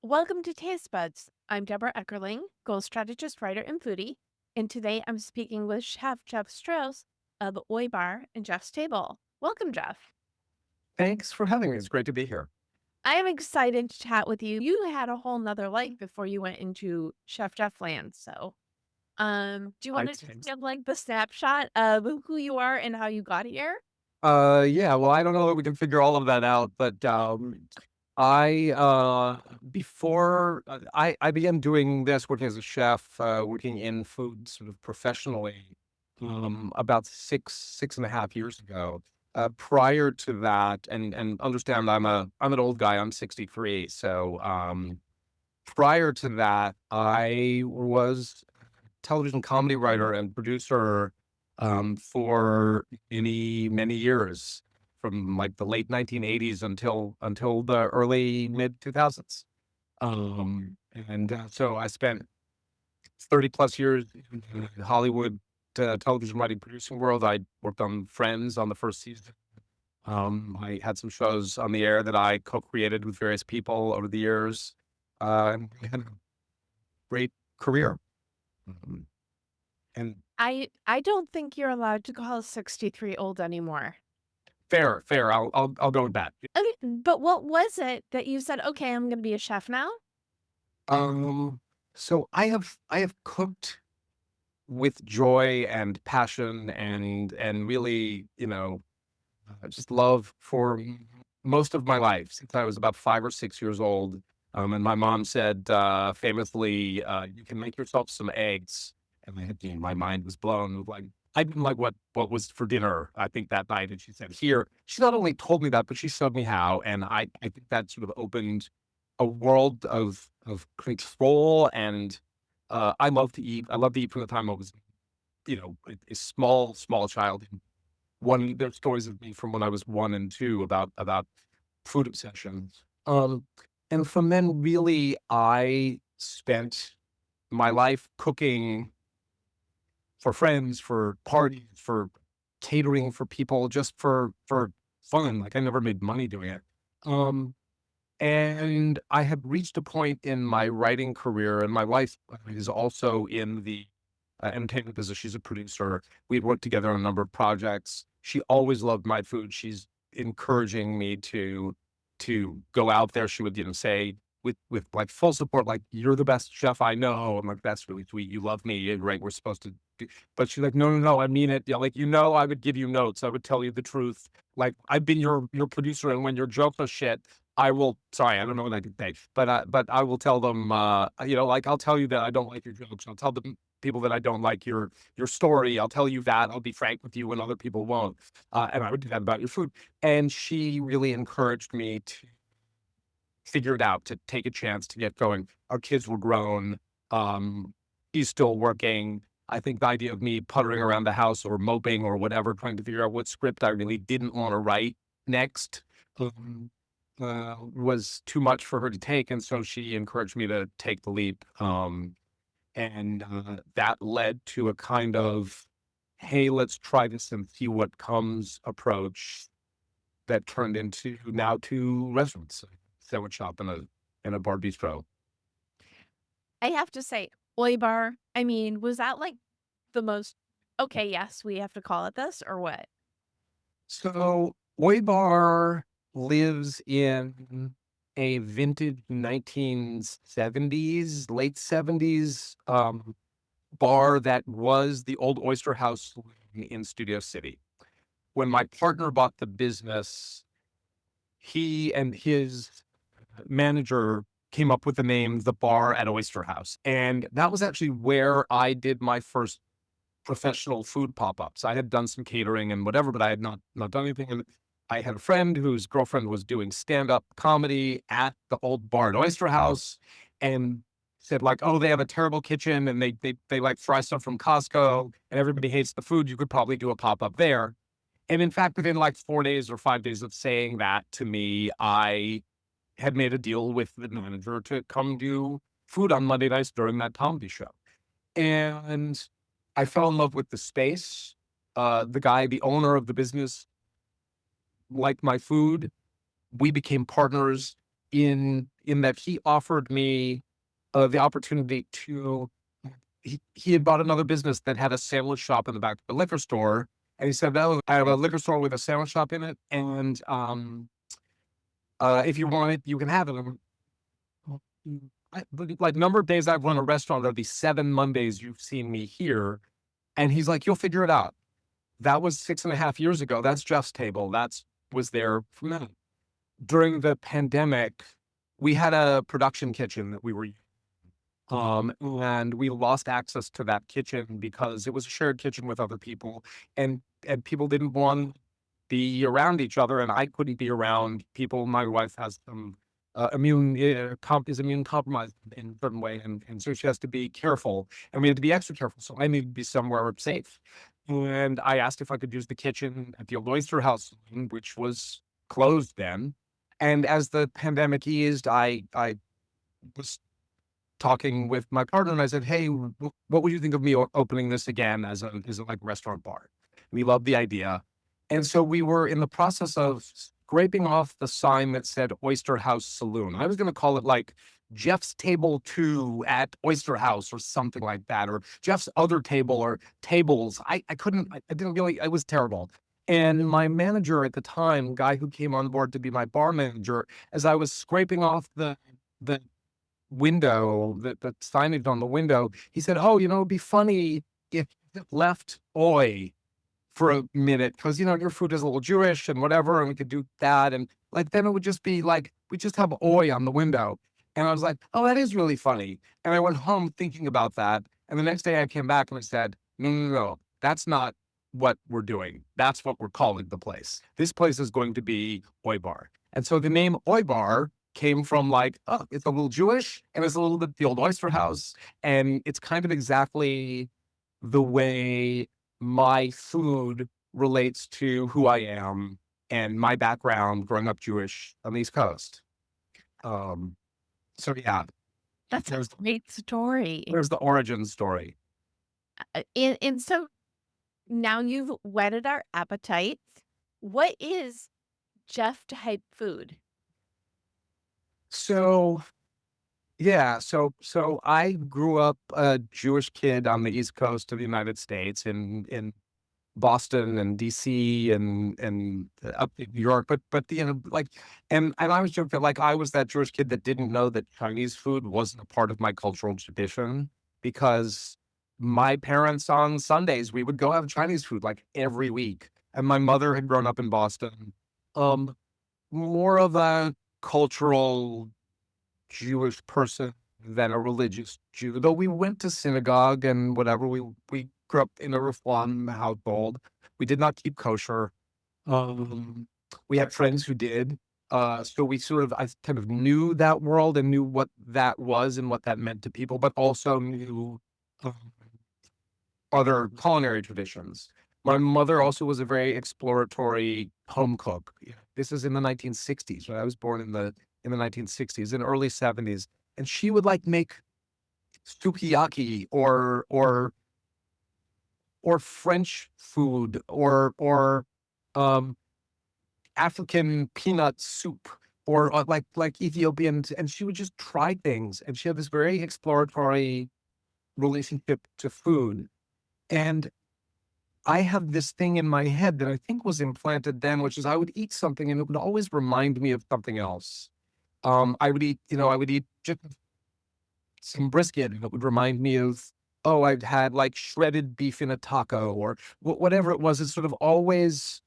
Welcome to Taste Buds. I'm Debra Eckerling, goal strategist, writer, and foodie. And today I'm speaking with Chef Jeff Strauss of Oi Bar and Jeff's Table. Welcome, Jeff. Thanks for having me. It's great to be here. I am excited to chat with you. You had a whole nother life before you went into Chef Jeff land. Do you I want to just give like the snapshot of who you are and how you got here? yeah, well, I don't know that we can figure all of that out, but I before I began doing this, working as a chef, working in food sort of professionally, about six and a half years ago. Prior to that, and understand I'm an old guy. I'm 63, so prior to that, I was television comedy writer and producer for many years, from like the late 1980s until the early mid 2000s. So I spent 30 plus years in the Hollywood television writing producing world. I worked on Friends on the first season. I had some shows on the air that I co-created with various people over the years. And I had a great career. Um, and I don't think you're allowed to call 63 old anymore. fair. I'll go with that. Okay, but what was it that you said, okay, I'm going to be a chef now? Um, so I have cooked with joy and passion and really, just love for most of my life since I was about 5 or 6 years old. And my mom said famously, "You can make yourself some eggs." And my mind was blown. Like I didn't like what was for dinner. I think that night, and she said, "Here." She not only told me that, but she showed me how, and I think that sort of opened a world of control. And I love to eat. I love to eat from the time I was, a small child. There's stories of me from when I was 1 and 2 about food obsessions. And from then, really, I spent my life cooking for friends, for parties, for catering for people, just for fun. Like I never made money doing it. Um, and I had reached a point in my writing career, and my wife is also in the entertainment business. She's a producer. We'd worked together on a number of projects. She always loved my food. She's encouraging me to go out there. She would, say with like full support, like you're the best chef I know. I'm like, that's really sweet. You love me, right? We're supposed to do. But she's like, no, I mean it. Yeah, like I would give you notes. I would tell you the truth. Like I've been your producer, and when your jokes are shit, I will. Sorry, I don't know what I can say, but I will tell them. Like I'll tell you that I don't like your jokes. I'll tell them people that I don't like your story. I'll tell you that. I'll be frank with you when other people won't. And I would do that about your food. And she really encouraged me to figure it out, to take a chance, to get going. Our kids were grown. Um, he's still working. I think the idea of me puttering around the house or moping or whatever, trying to figure out what script I really didn't want to write next, um, was too much for her to take. And so she encouraged me to take the leap. And that led to a kind of, hey, let's try this and see what comes approach that turned into now 2 restaurants, a sandwich shop and a bar bistro. I have to say, Oi Bar, I mean, was that like the most okay, yes, we have to call it this or what? So Oi Bar lives in a vintage 1970s, late 70s bar that was the old Oyster House in Studio City. When my partner bought the business, he and his manager came up with the name The Bar at Oyster House. And that was actually where I did my first professional food pop-ups. I had done some catering and whatever, but I had not done anything. And I had a friend whose girlfriend was doing stand-up comedy at the old bar at Oyster House, and said like, "Oh, they have a terrible kitchen and they like fry stuff from Costco and everybody hates the food. You could probably do a pop-up there." And in fact, within like 4 days or 5 days of saying that to me, I had made a deal with the manager to come do food on Monday nights during that comedy show. And I fell in love with the space. The owner of the business liked my food. We became partners in that he offered me the opportunity to. He had bought another business that had a sandwich shop in the back of the liquor store, and he said, "Oh, I have a liquor store with a sandwich shop in it, and if you want it, you can have it." Like number of days I've run a restaurant, there'll be 7 Mondays you've seen me here, and he's like, "You'll figure it out." That was 6.5 years ago. That's Jeff's table. That's was there from that. During the pandemic, we had a production kitchen that we were and we lost access to that kitchen because it was a shared kitchen with other people, and people didn't want to be around each other, and I couldn't be around people. My wife has some is immune compromised in a certain way, and so she has to be careful, and we had to be extra careful. So I needed to be somewhere safe, and I asked if I could use the kitchen at the old Oyster House, which was closed then. And as the pandemic eased, I was talking with my partner, and I said, "Hey, what would you think of me opening this again as a like restaurant bar?" We loved the idea, and so we were in the process of scraping off the sign that said Oyster House Saloon. I was going to call it like Jeff's Table 2 at Oyster House or something like that, or Jeff's Other Table or Tables. I couldn't. I didn't really. I was terrible. And my manager at the time, guy who came on board to be my bar manager, as I was scraping off the window, the signage on the window, he said, "Oh, it'd be funny if you left Oi for a minute, because your food is a little Jewish and whatever, and we could do that, and like then it would just be like we just have Oi on the window." And I was like, "Oh, that is really funny." And I went home thinking about that, and the next day I came back and I said, "No, no, no, that's not what we're doing. That's what we're calling the place. This place is going to be Oi Bar." And so the name Oi Bar came from like, oh, it's a little Jewish and it's a little bit the old Oyster House. And it's kind of exactly the way my food relates to who I am and my background growing up Jewish on the East Coast. Um, so yeah, That's a there's great story. there's the origin story. And so now you've whetted our appetites. What is Jeff type food? So yeah, so I grew up a Jewish kid on the East Coast of the United States in Boston and DC and up in New York, but like, and I was joking like I was that Jewish kid that didn't know that Chinese food wasn't a part of my cultural tradition, because my parents on Sundays we would go have Chinese food like every week, and my mother had grown up in Boston, um, more of a cultural Jewish person than a religious Jew, though we went to synagogue and whatever. We grew up in a Reform household. We did not keep kosher. Um, we had friends who did. So we sort of, I kind of knew that world and knew what that was and what that meant to people, but also knew um, other culinary traditions. My mother also was a very exploratory home cook. This is in the 1960s, right? I was born in the 1960s and early 70s, and she would like make sukiyaki or French food or um, African peanut soup or like Ethiopian, and she would just try things, and she had this very exploratory relationship to food. And I have this thing in my head that I think was implanted then, which is I would eat something and it would always remind me of something else. I would eat just some brisket and it would remind me of, oh, I'd had like shredded beef in a taco or whatever it was. It's sort of always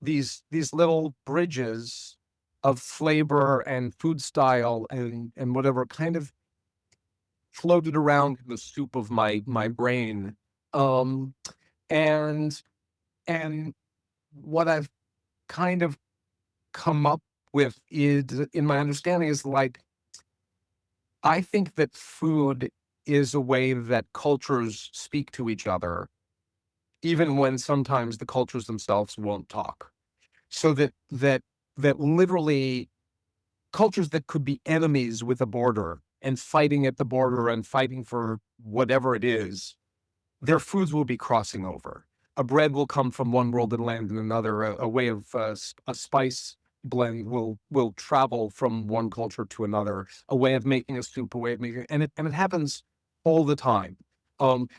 these little bridges of flavor and food style and whatever kind of floated around in the soup of my brain. Um, and and what I've kind of come up with is, in my understanding, is like I think that food is a way that cultures speak to each other, even when sometimes the cultures themselves won't talk. So that literally cultures that could be enemies with a border and fighting at the border and fighting for whatever it is, their foods will be crossing over. A bread will come from one world and land in another. A way of a spice blend will travel from one culture to another, a way of making a soup, a way of making, and it happens all the time.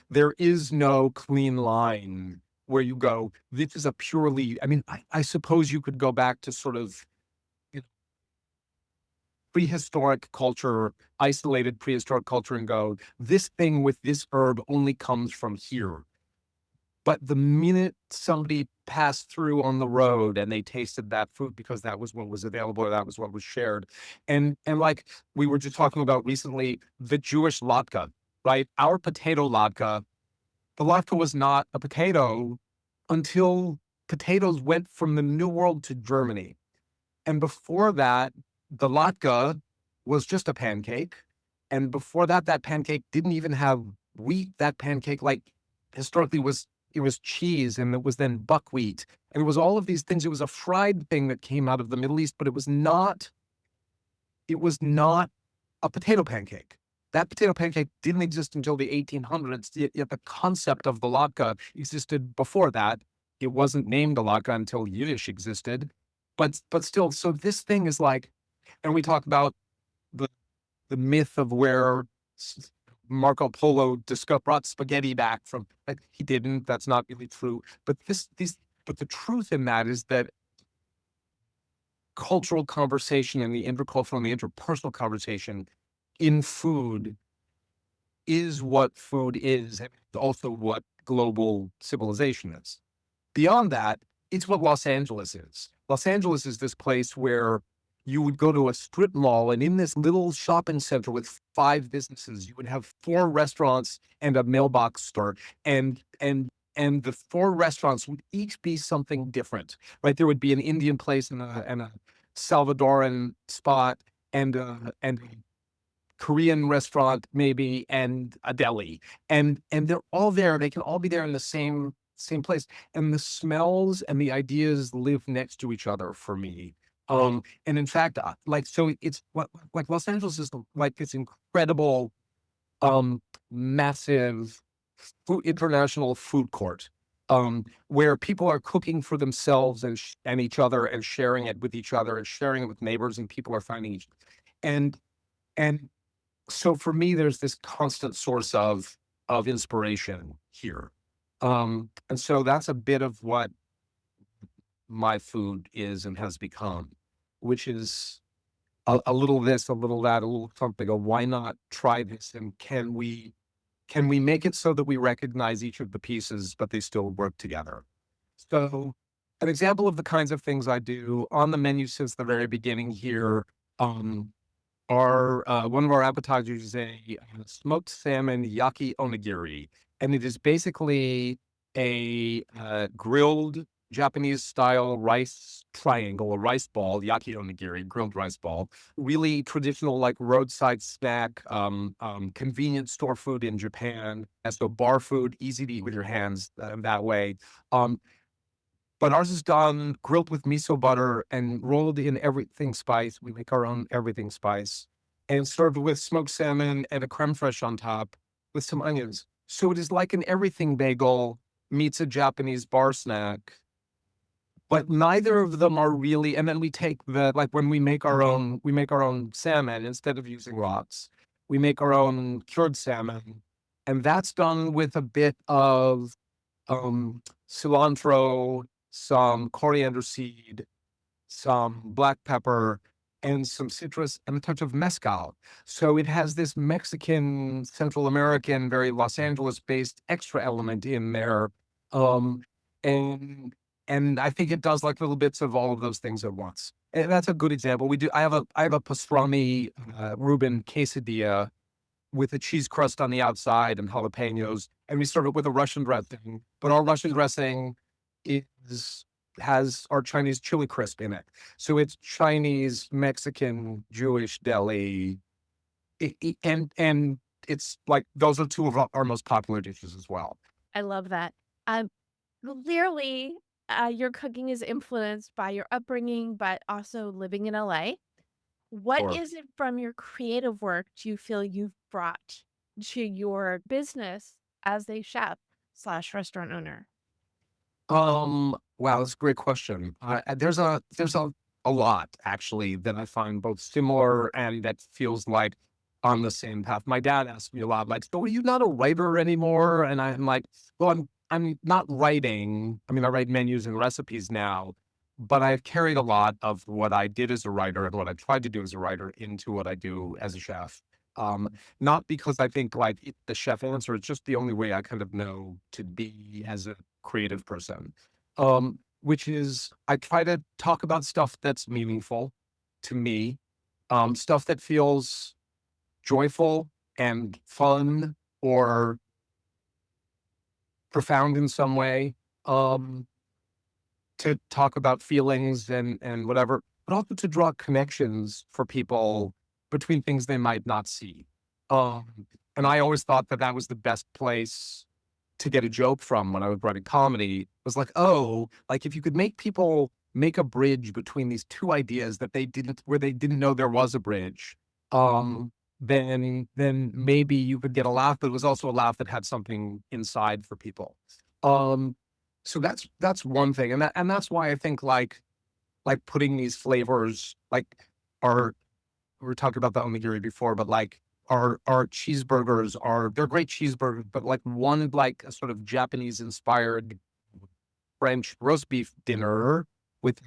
There is no clean line where you go, this is a purely, I mean, I suppose you could go back to sort of, you know, prehistoric culture, isolated prehistoric culture, and go, this thing with this herb only comes from here. But the minute somebody passed through on the road and they tasted that food because that was what was available or that was what was shared, and like we were just talking about recently, the Jewish latke, right? Our potato latke, the latke was not a potato until potatoes went from the New World to Germany. And before that, the latke was just a pancake. And before that, that pancake didn't even have wheat. That pancake, like historically, was it was cheese, and it was then buckwheat, and it was all of these things. It was a fried thing that came out of the Middle East, but it was not. It was not a potato pancake. That potato pancake didn't exist until the 1800s. Yet the concept of the latke existed before that. It wasn't named a latke until Yiddish existed, but still. So this thing is like, and we talk about the the myth of where Marco Polo brought spaghetti back from. Like, he didn't. That's not really true. But but the truth in that is that cultural conversation and the intercultural and the interpersonal conversation in food is what food is, and also what global civilization is. Beyond that, it's what Los Angeles is. Los Angeles is this place where you would go to a strip mall, and in this little shopping center with 5 businesses, you would have 4 restaurants and a mailbox store, and the 4 restaurants would each be something different, right? There would be an Indian place and a Salvadoran spot and a Korean restaurant maybe and a deli, and they're all there. They can all be there in the same place, and the smells and the ideas live next to each other for me. And in fact, like, so it's what, like, Los Angeles is like this incredible, massive international food court, where people are cooking for themselves and each other and sharing it with each other and sharing it with neighbors, and people are finding each, and and so for me, there's this constant source of inspiration here. And so that's a bit of what my food is and has become, which is a little this, a little that, a little something. Why not try this? And can we make it so that we recognize each of the pieces, but they still work together? So an example of the kinds of things I do on the menu since the very beginning here, um, one of our appetizers is a smoked salmon yaki onigiri, and it is basically a grilled Japanese style rice triangle, a rice ball, yaki onigiri, grilled rice ball. Really traditional, like roadside snack, convenience store food in Japan. And so bar food, easy to eat with your hands that way. Um, but ours is done grilled with miso butter and rolled in everything spice. We make our own everything spice and served with smoked salmon and a creme fraiche on top with some onions. So it is like an everything bagel meets a Japanese bar snack, but neither of them are really. And then we take like when we make our own salmon instead of using rocks. We make our own cured salmon, and that's done with a bit of cilantro, some coriander seed, some black pepper, and some citrus and a touch of mezcal. So it has this Mexican, Central American, very Los Angeles based extra element in there. Um, and and I think it does like little bits of all of those things at once. And that's a good example. I have a pastrami Reuben quesadilla with a cheese crust on the outside and jalapenos, and we serve it with a Russian dressing. But our Russian dressing is has our Chinese chili crisp in it, so it's Chinese, Mexican, Jewish deli, and it's like those are 2 of our most popular dishes as well. I love that. Um, Clearly, your cooking is influenced by your upbringing, but also living in LA. What Or is it from your creative work do you feel you've brought to your business as a chef slash restaurant owner? wow, that's a great question. There's a a lot, actually, that I find both similar and that feels like on the same path. My dad asked me a lot, like, "So are you not a writer anymore?" And I'm like, "Well, I'm not writing. I mean, I write menus and recipes now, but I've carried a lot of what I did as a writer and what I tried to do as a writer into what I do as a chef." Um, Not because I think like the chef answer is just the only way I kind of know to be as a creative person. Which is I try to talk about stuff that's meaningful to me, stuff that feels joyful and fun or profound in some way, um, to talk about feelings and whatever, but also to draw connections for people between things they might not see. And I always thought that that was the best place to get a joke from when I was writing comedy was like, oh, like if you could make people make a bridge between these two ideas that where they didn't know there was a bridge, then maybe you could get a laugh, but it was also a laugh that had something inside for people. Um, so that's one thing, and that's why I think like putting these flavors like are we were talking about the onigiri before, but like our cheeseburgers they're great cheeseburgers, but like one like a sort of Japanese inspired French roast beef dinner with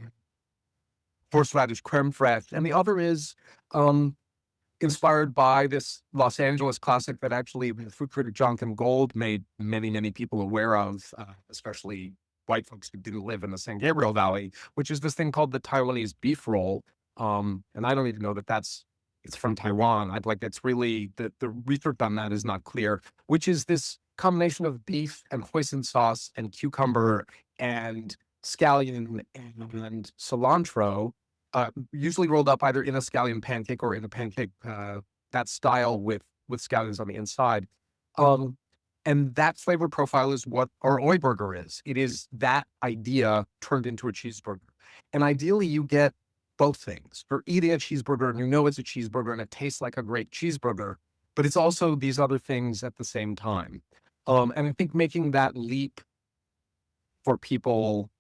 horseradish creme fraiche, and the other is um inspired by this Los Angeles classic that actually the food critic Jonathan Gold made many people aware of, especially white folks who didn't live in the San Gabriel Valley, which is this thing called the Taiwanese beef roll. And I don't even know that it's from Taiwan. I'd like that's really the research on that is not clear, which is this combination of beef and hoisin sauce and cucumber and scallion and cilantro, usually rolled up either in a scallion pancake or in a pancake, that style with scallions on the inside. Um, and that flavor profile is what our Oi burger is. It is that idea turned into a cheeseburger. And ideally, you get both things. You're eating a cheeseburger and you know it's a cheeseburger and it tastes like a great cheeseburger, but it's also these other things at the same time. And I think making that leap for people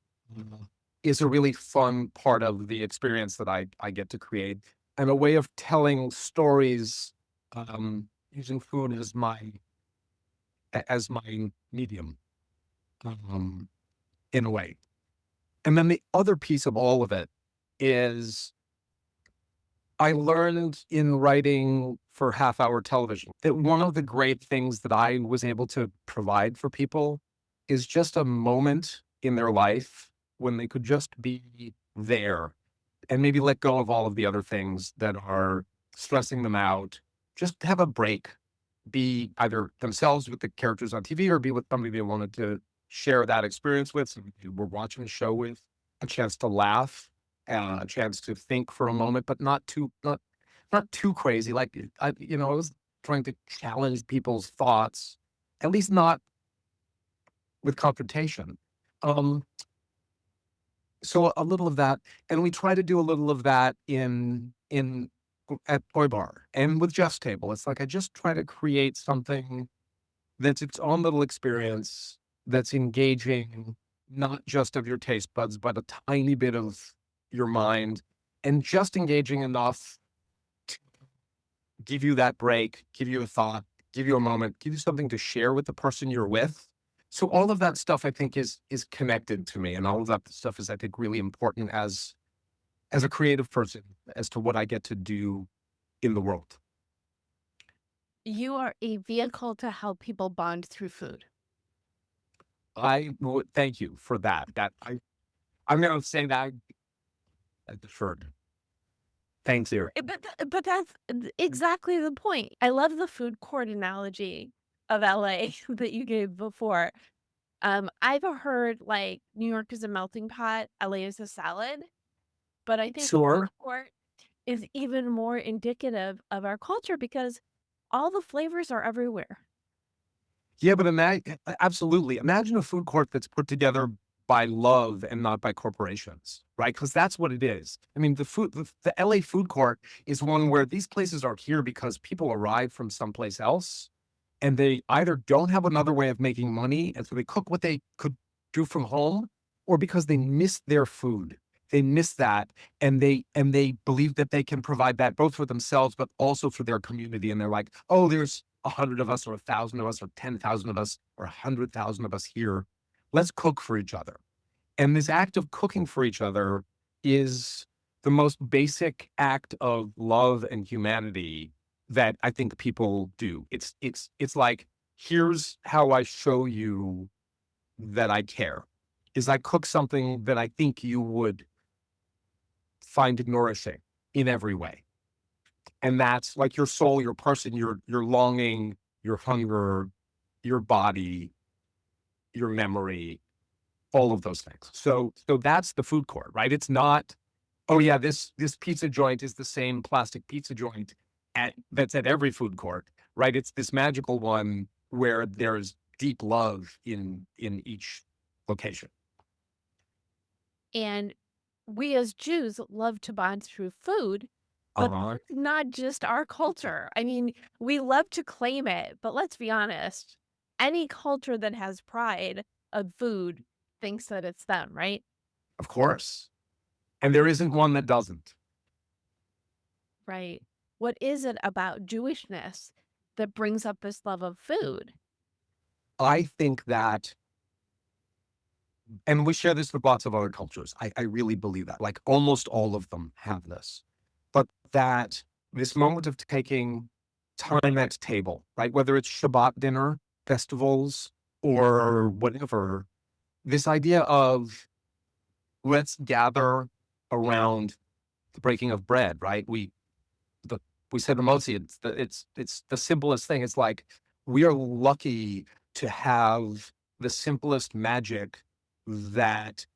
is a really fun part of the experience that I get to create, and a way of telling stories, using food as my medium, um, in a way. And then the other piece of all of it is I learned in writing for half-hour television that one of the great things that I was able to provide for people is just a moment in their life when they could just be there and maybe let go of all of the other things that are stressing them out. Just have a break, be either themselves with the characters on TV or be with somebody they wanted to share that experience with, somebody who we're watching a show with, a chance to laugh, a chance to think for a moment, but not too crazy. Like I was trying to challenge people's thoughts, at least not with confrontation. Um, so a little of that, and we try to do a little of that in at Toy Bar and with Jeff's Table. It's like I just try to create something that's its own little experience that's engaging, not just of your taste buds, but a tiny bit of your mind, and just engaging enough to give you that break, give you a thought, give you a moment, give you something to share with the person you're with. So all of that stuff I think is connected to me, and all of that stuff is I think really important as a creative person as to what I get to do in the world. You are a vehicle to help people bond through food. I would thank you for that. I'm going to say that I deferred. Thanks, you. But that's exactly the point. I love the food court analogy of LA that you gave before. I've heard like New York is a melting pot, LA is a salad, but I think food Sure. court is even more indicative of our culture because all the flavors are everywhere. Yeah, but absolutely. Imagine a food court that's put together by love and not by corporations, right? Because that's what it is. I mean, the LA food court is one where these places are here because people arrive from someplace else and they either don't have another way of making money, and so they cook what they could do from home, or because they miss their food. They miss that, and they believe that they can provide that both for themselves, but also for their community. And they're like, oh, there's 100 of us, or 1,000 of us, or 10,000 of us, or 100,000 of us here. Let's cook for each other. And this act of cooking for each other is the most basic act of love and humanity that I think people do. It's like, here's how I show you that I care. Is I cook something that I think you would find nourishing in every way. And that's like your soul, your person, your longing, your hunger, your body, your memory, all of those things. So that's the food court, right? It's not, oh yeah, this pizza joint is the same plastic pizza joint that's at every food court, right? It's this magical one where there's deep love in each location. And we as Jews love to bond through food, but Uh-huh. that's not just our culture. I mean, we love to claim it, but let's be honest, any culture that has pride of food thinks that it's them, right? Of course. And there isn't one that doesn't. Right. What is it about Jewishness that brings up this love of food? I think that, and we share this with lots of other cultures. I really believe that. Like almost all of them have this. But that this moment of taking time at table, right? Whether it's Shabbat dinner, festivals, or whatever, this idea of let's gather around the breaking of bread, right? The, we said emotzi, it's the simplest thing. It's like we are lucky to have the simplest magic that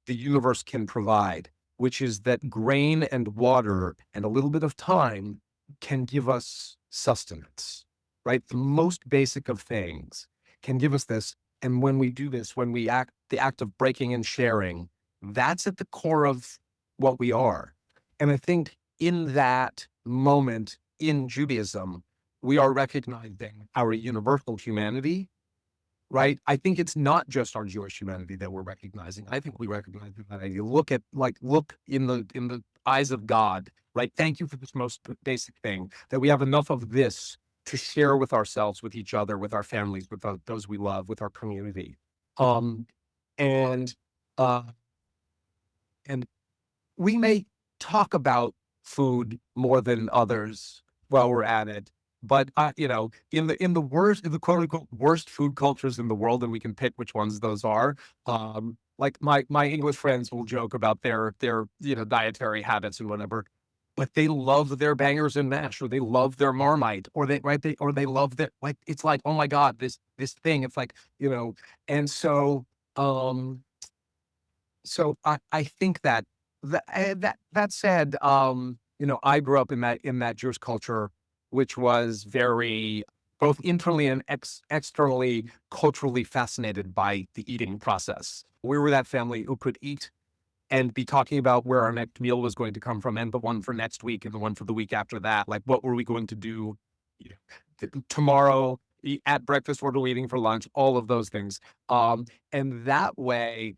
the universe can provide, which is that grain and water and a little bit of time can give us sustenance, right? The most basic of things can give us this. And when we do this, when we act the act of breaking and sharing, that's at the core of what we are. And I think in that moment in Judaism, we are recognizing our universal humanity, right? I think it's not just our Jewish humanity that we're recognizing. I think we recognize that you look at, like, look in the eyes of God, right? Thank you for this most basic thing, that we have enough of this to share with ourselves, with each other, with our families, with those we love, with our community. Um, and uh, and we may talk about food more than others while we're at it. But in the worst, in the quote unquote worst food cultures in the world, and we can pick which ones those are. Like my English friends will joke about their dietary habits and whatever, but they love their bangers and mash, or they love their Marmite, or they love their, like, it's like, oh my God, this thing. It's like, and um so I think that that said, I grew up in that Jewish culture, which was very both internally and externally culturally fascinated by the eating process. We were that family who could eat and be talking about where our next meal was going to come from, and the one for next week and the one for the week after that. Like, what were we going to do, you tomorrow? At breakfast, what are we eating for lunch? All of those things. And that way,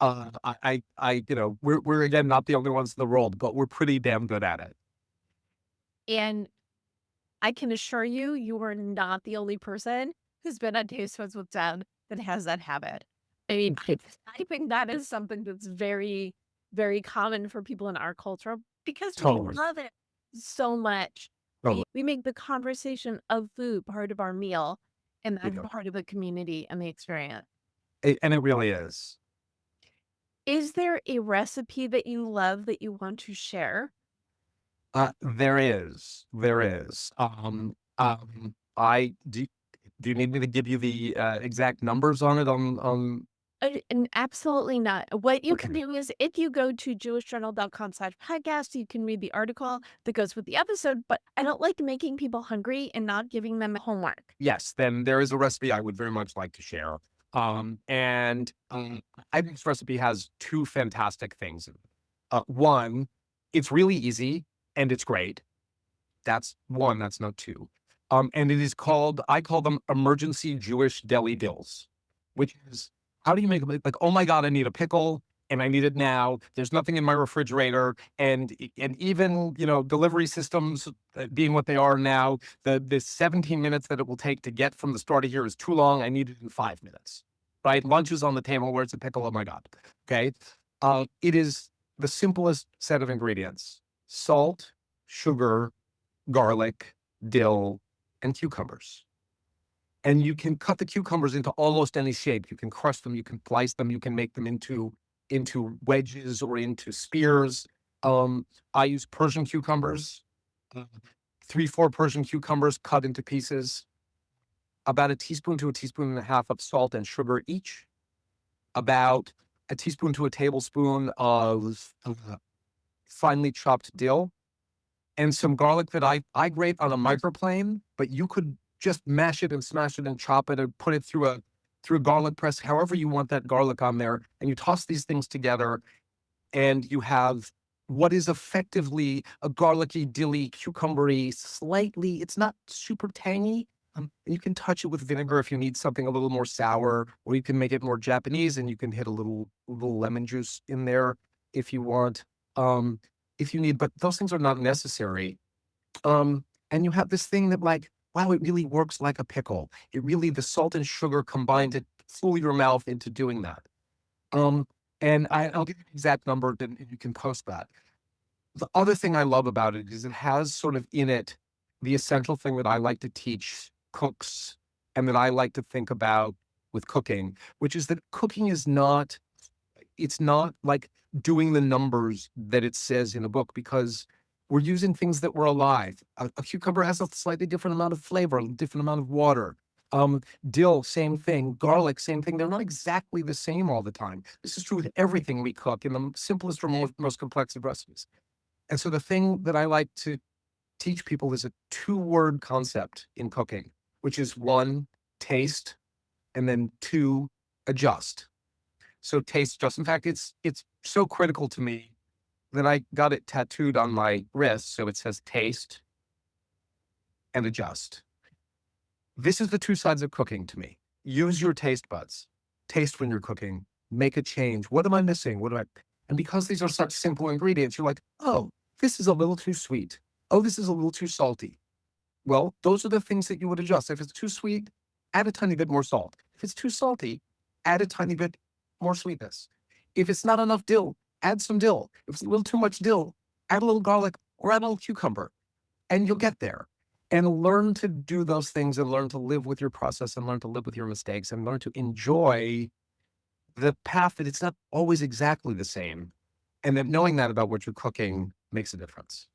we're again not the only ones in the world, but we're pretty damn good at it. And I can assure you, you are not the only person who's been on Taste Buds with Deb that has that habit. I mean, I think that is something that's very, very common for people in our culture because we Totally. love it so much. Totally. We make the conversation of food part of our meal, and We that's do. part of the community and the experience. And it really is. Is there a recipe that you love that you want to share? There is. There is. I do you need me to give you the exact numbers on it on And absolutely not. What you can okay. do is if you go to jewishjournal.com/podcast, you can read the article that goes with the episode, but I don't like making people hungry and not giving them homework. Yes, then there is a recipe I would very much like to share. And I think this recipe has two fantastic things in it. One, it's really easy and it's great. That's one, that's not two. And it is called, I call them emergency Jewish deli dills, which is, how do you make them? Like, oh my God, I need a pickle and I need it now. There's nothing in my refrigerator, and even delivery systems being what they are now, the 17 minutes that it will take to get from the store to here is too long. I need it in 5 minutes. Right? Lunch is on the table. Where's the pickle? Oh my god. Okay. It is the simplest set of ingredients: salt, sugar, garlic, dill, and cucumbers. And you can cut the cucumbers into almost any shape. You can crush them, you can slice them, you can make them into wedges or into spears. I use Persian cucumbers, uh, 3, 4 Persian cucumbers cut into pieces, about a teaspoon to a teaspoon and a half of salt and sugar each, about a teaspoon to a tablespoon of finely chopped dill, and some garlic that I grate on a microplane, but you could just mash it and smash it and chop it and put it through a garlic press, however you want that garlic on there, and you toss these things together, and you have what is effectively a garlicky, dilly, cucumbery, slightly, it's not super tangy. You can touch it with vinegar if you need something a little more sour, or you can make it more Japanese and you can hit a little lemon juice in there if you want. Um, if you need, but those things are not necessary. And you have this thing that, like, wow, it really works like a pickle. It really, the salt and sugar combine to fool your mouth into doing that. Um, and I'll give you the exact number, and you can post that. The other thing I love about it is it has sort of in it the essential thing that I like to teach cooks and that I like to think about with cooking, which is that cooking is not, it's not like doing the numbers that it says in a book, because we're using things that were alive. A cucumber has a slightly different amount of flavor, a different amount of water. Dill, same thing. Garlic, same thing. They're not exactly the same all the time. This is true with everything we cook in the simplest or most complex of recipes. And so the thing that I like to teach people is a 2-word concept in cooking, which is 1, taste, and then 2, adjust. So taste just, in fact, it's so critical to me that I got it tattooed on my wrist. So it says taste and adjust. This is the 2 sides of cooking to me. Use your taste buds. Taste when you're cooking. Make a change. What am I missing? And because these are such simple ingredients, you're like, oh, this is a little too sweet. Oh, this is a little too salty. Well, those are the things that you would adjust. If it's too sweet, add a tiny bit more salt. If it's too salty, add a tiny bit more sweetness. If it's not enough dill, add some dill. If it's a little too much dill, add a little garlic or add a little cucumber, and you'll get there. And learn to do those things and learn to live with your process and learn to live with your mistakes and learn to enjoy the path that it's not always exactly the same. And that knowing that about what you're cooking makes a difference.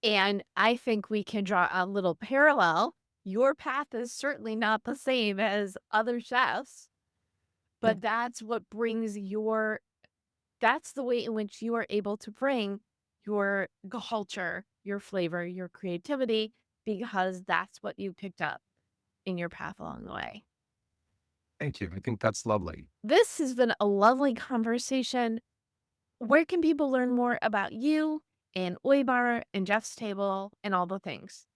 And I think we can draw a little parallel. Your path is certainly not the same as other chefs, Yeah. but that's the way in which you are able to bring your culture, your flavor, your creativity, because that's what you picked up in your path along the way. Thank you. I think that's lovely. This has been a lovely conversation. Where can people learn more about you and Oybar and Jeff's Table and all the things?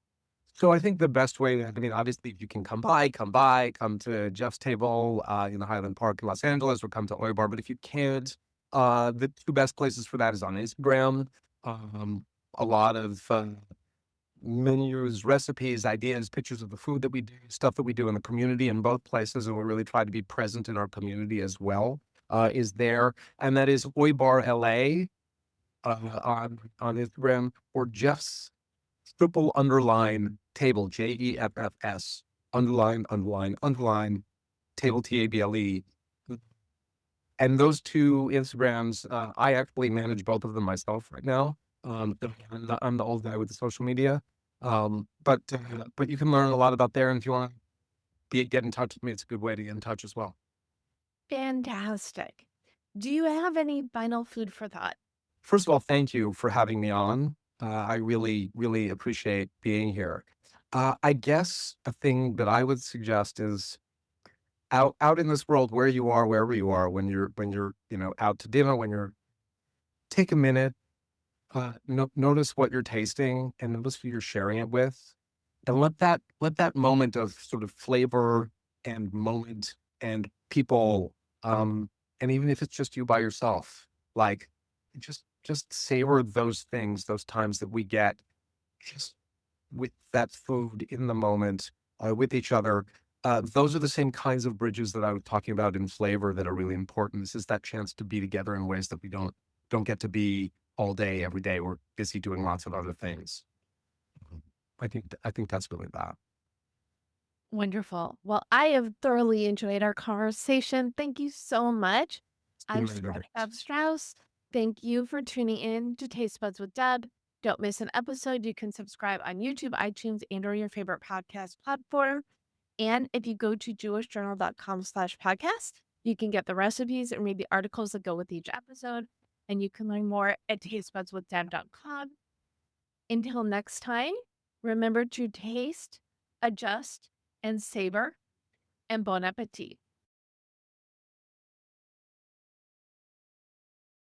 So I think the best way, I mean, obviously, if you can come to Jeff's Table in the Highland Park in Los Angeles, or come to Oybar. But if you can't, the 2 best places for that is on Instagram. Um, a lot of menus, recipes, ideas, pictures of the food that we do, stuff that we do in the community in both places, and we really try to be present in our community as well, is there. And that is Oybar LA on Instagram, or Jeff's triple underline table, JEFFS, underline, table, TABLE. And those 2 Instagrams, I actually manage both of them myself right now. I'm the old guy with the social media. But you can learn a lot about there. And if you want to get in touch with me, it's a good way to get in touch as well. Fantastic. Do you have any final food for thought? First of all, thank you for having me on. I really, really appreciate being here. I guess a thing that I would suggest is out in this world, where you are, wherever you are, when you're out to dinner, when you're take a minute, notice what you're tasting and notice who you're sharing it with, and let that moment of sort of flavor and moment and people And even if it's just you by yourself, like just savor those things, those times that we get just with that food in the moment, with each other. Those are the same kinds of bridges that I was talking about in flavor that are really important. This is that chance to be together in ways that we don't get to be all day, every day. We're busy doing lots of other things. I think that's really that. Wonderful. Well, I have thoroughly enjoyed our conversation. Thank you so much. It's been I'm really Chef great. Jeff Strauss. Thank you for tuning in to Taste Buds with Deb. Don't miss an episode. You can subscribe on YouTube, iTunes, and or your favorite podcast platform. And if you go to jewishjournal.com/podcast, you can get the recipes and read the articles that go with each episode. And you can learn more at tastebudswithdeb.com. Until next time, remember to taste, adjust, and savor, and bon appetit.